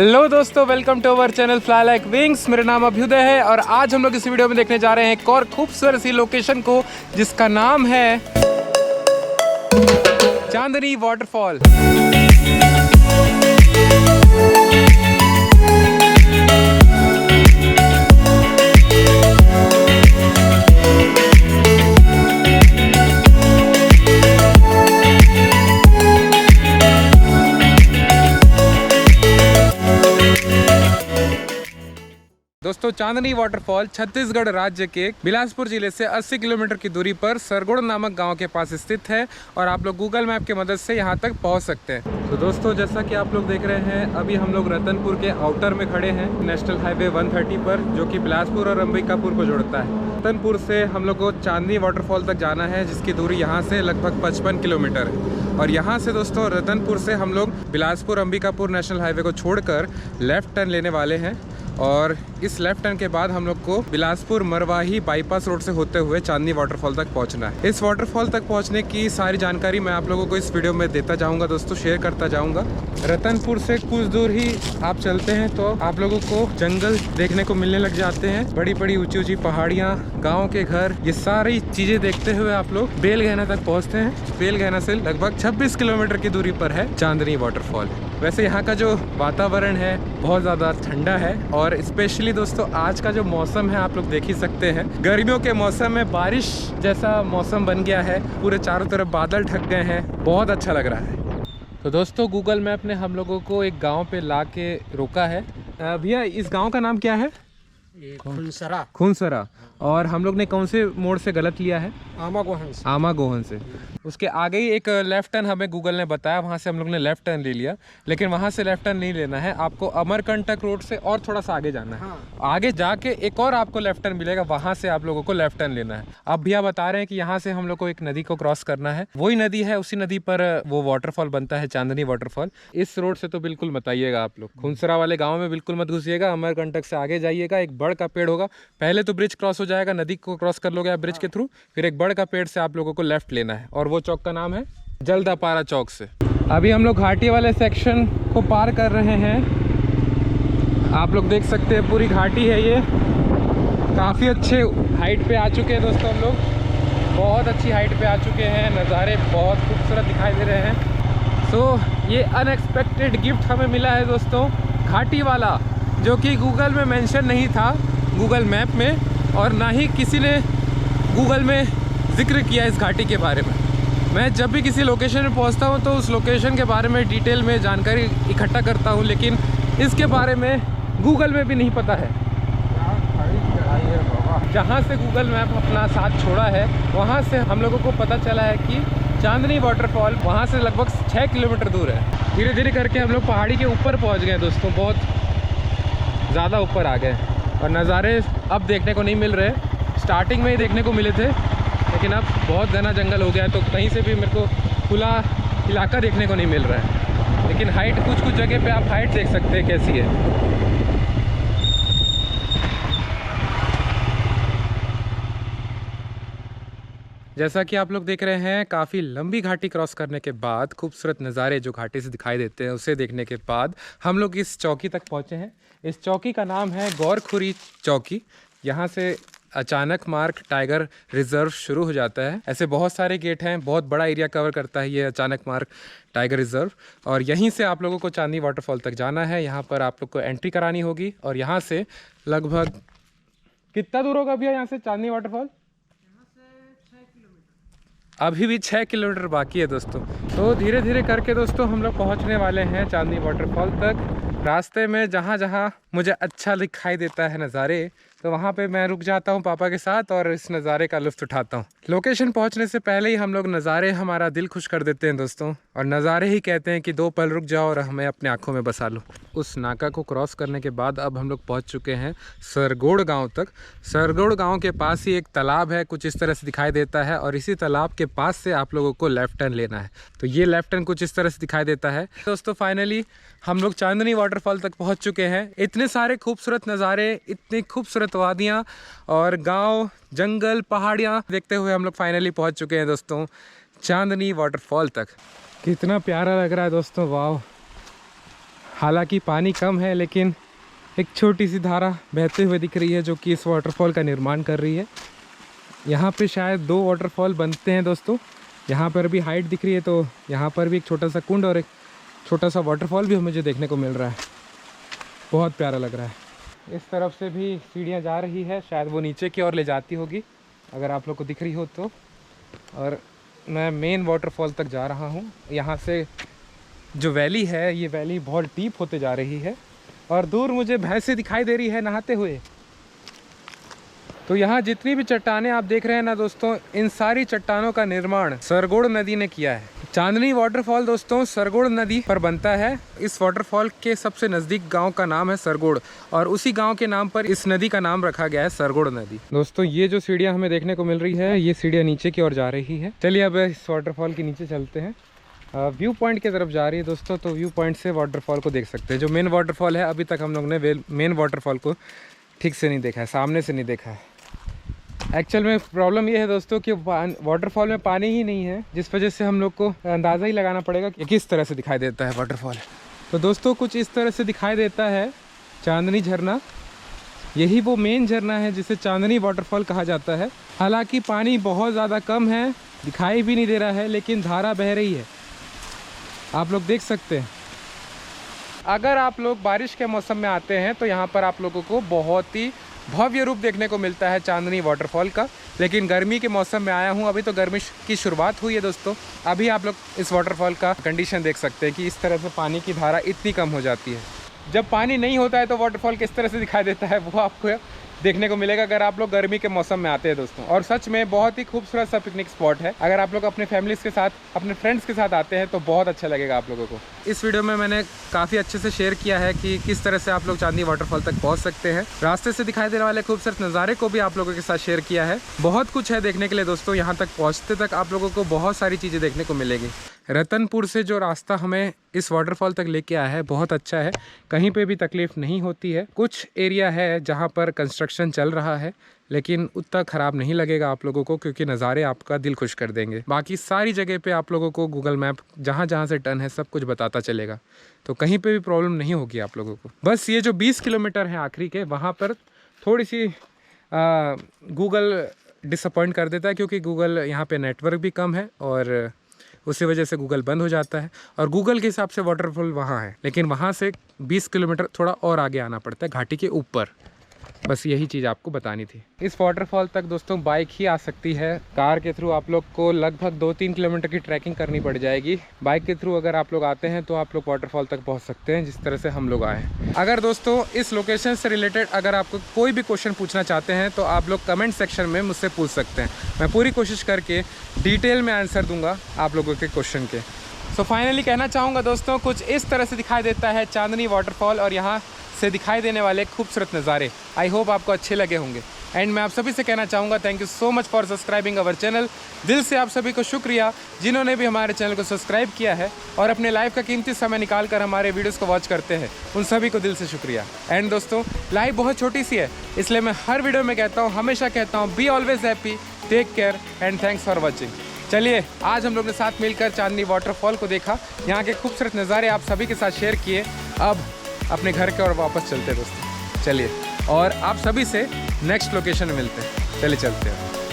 Hello दोस्तों, welcome to our channel fly like wings. मेरा नाम अभ्युदय है और आज हम लोग इस वीडियो में देखने जा रहे हैं एक और खूबसूरत सी लोकेशन को जिसका नाम है चांदनी वाटरफॉल। दोस्तों, चांदनी वाटरफॉल छत्तीसगढ़ राज्य के बिलासपुर जिले से 80 किलोमीटर की दूरी पर सरगुड़ नामक गांव के पास स्थित है और आप लोग गूगल मैप की मदद से यहां तक पहुंच सकते हैं। तो दोस्तों, जैसा कि आप लोग देख रहे हैं, अभी हम लोग रतनपुर के आउटर में खड़े हैं, नेशनल हाईवे 130 पर, जो कि बिलासपुर और अंबिकापुर को जोड़ता है। रतनपुर से हम लोग को चांदनी वाटरफॉल तक जाना है, जिसकी दूरी यहाँ से लगभग 55 किलोमीटर है। और यहाँ से दोस्तों रतनपुर से हम लोग बिलासपुर अंबिकापुर नेशनल हाईवे को छोड़कर लेफ्ट टर्न लेने वाले हैं और इस लेफ्ट टर्न के बाद हम लोग को बिलासपुर मरवाही बाईपास रोड से होते हुए चांदनी वाटरफॉल तक पहुंचना है। इस वाटरफॉल तक पहुंचने की सारी जानकारी मैं आप लोगों को इस वीडियो में देता जाऊंगा दोस्तों, शेयर करता जाऊंगा। रतनपुर से कुछ दूर ही आप चलते हैं तो आप लोगों को जंगल देखने को मिलने लग जाते हैं, बड़ी बड़ी ऊंची ऊंची पहाड़ियाँ, गाँव के घर, ये सारी चीजें देखते हुए आप लोग बेलगहना तक पहुँचते हैं। बेलगहना से लगभग 26 किलोमीटर की दूरी पर है चांदनी वाटरफॉल। वैसे यहाँ का जो वातावरण है बहुत ज़्यादा ठंडा है और स्पेशली दोस्तों आज का जो मौसम है आप लोग देख ही सकते हैं, गर्मियों के मौसम में बारिश जैसा मौसम बन गया है, पूरे चारों तरफ बादल ढक गए हैं, बहुत अच्छा लग रहा है। तो दोस्तों गूगल मैप ने हम लोगों को एक गांव पे ला के रोका है। भैया, इस गांव का नाम क्या है? खुनसरा। खुनसरा। और हम लोग ने कौन से मोड़ से गलत लिया है? आमा गोहन से। उसके आगे ही एक लेफ्ट टर्न हमें गूगल ने बताया, वहाँ से हम लोग ने लेफ्ट टर्न ले लिया, लेकिन वहाँ से लेफ्ट टर्न नहीं लेना है, आपको अमरकंटक रोड से और थोड़ा सा आगे जाना है। आगे जाके एक और आपको लेफ्ट टर्न मिलेगा, वहाँ से आप लोगों को लेफ्ट टर्न लेना है। अब भैया बता रहे हैं कि यहाँ से हम लोग को एक नदी को क्रॉस करना है, वही नदी है, उसी नदी पर वो वाटरफॉल बनता है चांदनी वाटरफॉल। इस रोड से तो बिल्कुल मत आइएगा आप लोग, खुनसरा वाले गाँव में बिल्कुल मत घुसिएगा, अमरकंटक से आगे जाइएगा, एक बड़ का पेड़ होगा, पहले तो ब्रिज क्रॉस हो जाएगा, नदी को क्रॉस कर लोगे आप ब्रिज के थ्रू, फिर एक बड़ का पेड़ से आप लोगों को लेफ्ट लेना है और वो चौक का नाम है जल्दापारा चौक से। अभी हम लोग घाटी वाले सेक्शन को पार कर रहे हैं, आप लोग देख सकते हैं पूरी घाटी है ये, काफ़ी अच्छे हाइट पे आ चुके हैं दोस्तों, हम लोग बहुत अच्छी हाइट पे आ चुके हैं, नज़ारे बहुत खूबसूरत दिखाई दे रहे हैं। सो ये अनएक्सपेक्टेड गिफ्ट हमें मिला है दोस्तों, घाटी वाला, जो कि गूगल में मेंशन नहीं था, गूगल मैप में, और ना ही किसी ने गूगल में जिक्र किया इस घाटी के बारे में। मैं जब भी किसी लोकेशन में पहुंचता हूं तो उस लोकेशन के बारे में डिटेल में जानकारी इकट्ठा करता हूं, लेकिन इसके बारे में गूगल में भी नहीं पता है। जहां से गूगल मैप अपना साथ छोड़ा है वहां से हम लोगों को पता चला है कि चांदनी वाटरफॉल वहां से लगभग 6 किलोमीटर दूर है। धीरे धीरे करके हम लोग पहाड़ी के ऊपर पहुँच गए दोस्तों, बहुत ज़्यादा ऊपर आ गए और नज़ारे अब देखने को नहीं मिल रहे, स्टार्टिंग में ही देखने को मिले थे, लेकिन अब बहुत घना जंगल हो गया है तो कहीं से भी मेरे को खुला इलाका देखने को नहीं मिल रहा है। लेकिन हाइट, कुछ कुछ जगह पे आप हाइट देख सकते हैं कैसी है। जैसा कि आप लोग देख रहे हैं, काफ़ी लंबी घाटी क्रॉस करने के बाद, खूबसूरत नज़ारे जो घाटी से दिखाई देते हैं उसे देखने के बाद हम लोग इस चौकी तक पहुँचे हैं। इस चौकी का नाम है गौरखुरी चौकी। यहाँ से अचानक मार्ग टाइगर रिजर्व शुरू हो जाता है। ऐसे बहुत सारे गेट हैं, बहुत बड़ा एरिया कवर करता है ये अचानक मार्ग टाइगर रिजर्व, और यहीं से आप लोगों को चांदनी वाटरफॉल तक जाना है। यहाँ पर आप लोग को एंट्री करानी होगी और यहाँ से लगभग कितना दूर होगा भैया यहाँ से चांदनी वाटरफॉल? अभी भी 6 किलोमीटर बाकी है दोस्तों। तो धीरे धीरे करके दोस्तों हम लोग पहुंचने वाले हैं चांदनी वाटरफॉल तक। रास्ते में जहां जहां मुझे अच्छा दिखाई देता है नज़ारे, तो वहाँ पे मैं रुक जाता हूँ पापा के साथ और इस नज़ारे का लुत्फ़ उठाता हूँ। लोकेशन पहुँचने से पहले ही हम लोग नज़ारे हमारा दिल खुश कर देते हैं दोस्तों, और नज़ारे ही कहते हैं कि 2 पल रुक जाओ और हमें अपने आँखों में बसा लो। उस नाका को क्रॉस करने के बाद अब हम लोग पहुँच चुके हैं सरगोड़ गाँव तक। सरगोड़ गाँव के पास ही एक तालाब है, कुछ इस तरह से दिखाई देता है, और इसी तालाब के पास से आप लोगों को लेफ्ट टर्न लेना है। तो ये लेफ्ट टर्न कुछ इस तरह से दिखाई देता है दोस्तों। फाइनली हम लोग चांदनी वाटरफॉल तक पहुंच चुके हैं। इतने सारे खूबसूरत नज़ारे, इतनी खूबसूरत वादियाँ और गांव, जंगल, पहाड़ियाँ देखते हुए हम लोग फाइनली पहुंच चुके हैं दोस्तों चांदनी वाटरफॉल तक। कितना प्यारा लग रहा है दोस्तों, वाह। हालांकि पानी कम है, लेकिन एक छोटी सी धारा बहते हुए दिख रही है जो कि इस वाटरफॉल का निर्माण कर रही है। यहाँ पे शायद 2 वाटरफॉल बनते हैं दोस्तों। यहाँ पर भी हाइट दिख रही है, तो यहाँ पर भी एक छोटा सा कुंड और एक छोटा सा वाटरफॉल भी मुझे देखने को मिल रहा है। बहुत प्यारा लग रहा है। इस तरफ से भी सीढ़ियाँ जा रही है, शायद वो नीचे की ओर ले जाती होगी अगर आप लोग को दिख रही हो तो। और मैं मेन वाटरफॉल तक जा रहा हूँ। यहाँ से जो वैली है, ये वैली बहुत डीप होते जा रही है और दूर मुझे भैंसें दिखाई दे रही है नहाते हुए। तो यहाँ जितनी भी चट्टानें आप देख रहे हैं ना दोस्तों, इन सारी चट्टानों का निर्माण सरगोड़ नदी ने किया है। चांदनी वाटरफॉल दोस्तों सरगोड़ नदी पर बनता है। इस वाटरफॉल के सबसे नज़दीक गांव का नाम है सरगोड़ और उसी गांव के नाम पर इस नदी का नाम रखा गया है सरगोड़ नदी। दोस्तों ये जो सीढ़ियाँ हमें देखने को मिल रही है, ये सीढ़ियाँ नीचे की ओर जा रही है। चलिए अब इस वाटरफॉल के नीचे चलते हैं। व्यू पॉइंट की तरफ जा रही है दोस्तों, तो व्यू पॉइंट से वाटरफॉल को देख सकते हैं। जो मेन वाटरफॉल है, अभी तक हम लोग ने मेन वाटरफॉल को ठीक से नहीं देखा है, सामने से नहीं देखा है। एक्चुअल में प्रॉब्लम ये है दोस्तों कि वाटरफॉल में पानी ही नहीं है, जिस वजह से हम लोग को अंदाज़ा ही लगाना पड़ेगा कि किस तरह से दिखाई देता है वाटरफॉल। तो दोस्तों कुछ इस तरह से दिखाई देता है चांदनी झरना। यही वो मेन झरना है जिसे चांदनी वाटरफॉल कहा जाता है। हालांकि पानी बहुत ज़्यादा कम है, दिखाई भी नहीं दे रहा है, लेकिन धारा बह रही है, आप लोग देख सकते हैं। अगर आप लोग बारिश के मौसम में आते हैं तो यहाँ पर आप लोगों को बहुत ही भव्य रूप देखने को मिलता है चांदनी वाटरफॉल का। लेकिन गर्मी के मौसम में आया हूँ, अभी तो गर्मी की शुरुआत हुई है दोस्तों। अभी आप लोग इस वाटरफॉल का कंडीशन देख सकते हैं कि इस तरह से पानी की धारा इतनी कम हो जाती है। जब पानी नहीं होता है तो वाटरफॉल किस तरह से दिखाई देता है वो आपको देखने को मिलेगा अगर आप लोग गर्मी के मौसम में आते हैं दोस्तों। और सच में बहुत ही खूबसूरत सा पिकनिक स्पॉट है। अगर आप लोग अपने फैमिलीज के साथ, अपने फ्रेंड्स के साथ आते हैं तो बहुत अच्छा लगेगा आप लोगों को। इस वीडियो में मैंने काफ़ी अच्छे से शेयर किया है कि किस तरह से आप लोग चांदनी वाटरफॉल तक पहुंच सकते हैं। रास्ते से दिखाई देने वाले खूबसूरत नज़ारे को भी आप लोगों के साथ शेयर किया है। बहुत कुछ है देखने के लिए दोस्तों। यहाँ तक पहुँचते तक आप लोगों को बहुत सारी चीज़ें देखने को मिलेगी। रतनपुर से जो रास्ता हमें इस वाटरफॉल तक लेके आया है बहुत अच्छा है, कहीं पे भी तकलीफ़ नहीं होती है। कुछ एरिया है जहाँ पर कंस्ट्रक्शन चल रहा है, लेकिन उतना ख़राब नहीं लगेगा आप लोगों को, क्योंकि नज़ारे आपका दिल खुश कर देंगे। बाकी सारी जगह पे आप लोगों को गूगल मैप जहाँ जहाँ से टर्न है सब कुछ बताता चलेगा, तो कहीं पे भी प्रॉब्लम नहीं होगी आप लोगों को। बस ये जो 20 किलोमीटर है आखिरी के, वहाँ पर थोड़ी सी गूगल डिसअपॉइंट कर देता है, क्योंकि गूगल यहाँ पे नेटवर्क भी कम है और उसी वजह से गूगल बंद हो जाता है। और गूगल के हिसाब से वाटरफॉल वहाँ है, लेकिन वहाँ से 20 किलोमीटर थोड़ा और आगे आना पड़ता है, घाटी के ऊपर। बस यही चीज़ आपको बतानी थी। इस वाटरफॉल तक दोस्तों बाइक ही आ सकती है। कार के थ्रू आप लोग को लगभग 2-3 किलोमीटर की ट्रैकिंग करनी पड़ जाएगी। बाइक के थ्रू अगर आप लोग आते हैं तो आप लोग वाटरफॉल तक पहुंच सकते हैं, जिस तरह से हम लोग आए। अगर दोस्तों इस लोकेशन से रिलेटेड अगर आपको कोई भी क्वेश्चन पूछना चाहते हैं तो आप लोग कमेंट सेक्शन में मुझसे पूछ सकते हैं। मैं पूरी कोशिश करके डिटेल में आंसर दूंगा आप लोगों के क्वेश्चन के। सो फाइनली कहना चाहूँगा दोस्तों, कुछ इस तरह से दिखाई देता है चांदनी वाटरफॉल और यहाँ से दिखाई देने वाले खूबसूरत नज़ारे। आई होप आपको अच्छे लगे होंगे। एंड मैं आप सभी से कहना चाहूँगा thank you so much for subscribing our channel. दिल से आप सभी को शुक्रिया जिन्होंने भी हमारे चैनल को सब्सक्राइब किया है और अपने लाइफ का कीमती समय निकाल कर हमारे वीडियोस को वॉच करते हैं, उन सभी को दिल से शुक्रिया। एंड दोस्तों लाइफ बहुत छोटी सी है, इसलिए मैं हर वीडियो में कहता हूँ, हमेशा कहता हूँ, be always happy, take care and thanks for watching. चलिए आज हम लोग ने साथ मिलकर चांदनी वाटरफॉल को देखा, यहाँ के खूबसूरत नज़ारे आप सभी के साथ शेयर किए। अब अपने घर के और वापस चलते हैं दोस्तों। चलिए और आप सभी से नेक्स्ट लोकेशन में मिलते हैं। चलिए चलते हैं।